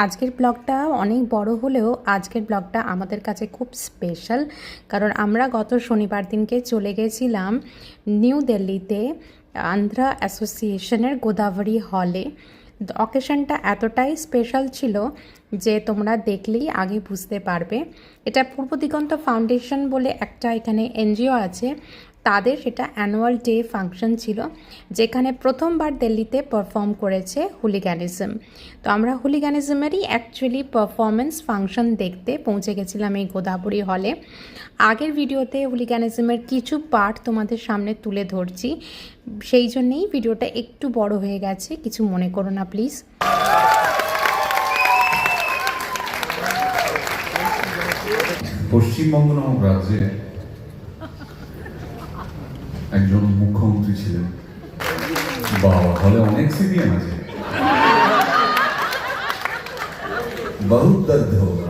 আজকের ব্লগটা অনেক বড় হলেও আজকের ব্লগটা আমাদের কাছে খুব স্পেশাল, কারণ আমরা গত শনিবার দিনকে চলে গেছিলাম নিউ দিল্লিতে আন্ধ্রা অ্যাসোসিয়েশনের গোদাবরী হলে। অকেশনটা এতটাই স্পেশাল ছিল যে তোমরা দেখলেই আগে বুঝতে পারবে। এটা পূর্ব দিগন্ত ফাউন্ডেশন বলে একটা এখানে এনজিও আছে, তাদের সেটা অ্যানুয়াল ডে ফাংশন ছিল, যেখানে প্রথমবার দিল্লিতে পারফর্ম করেছে হুলিগ্যানিজম। তো আমরা হুলিগ্যানিজমেরই অ্যাকচুয়ালি পারফরমেন্স ফাংশন দেখতে পৌঁছে গেছিলাম এই গোদাবরী হলে। আগের ভিডিওতে হুলিগ্যানিজমের কিছু পার্ট তোমাদের সামনে তুলে ধরছি, সেই জন্যেই ভিডিওটা একটু বড় হয়ে গেছে, কিছু মনে করো না প্লিজ। পশ্চিমবঙ্গ নামক রাজ্যে একজন মুখ্যমন্ত্রী ছিলেন, বাবা হলে অনেক সিপিএম আছে। বহুত দর্দ হোগা।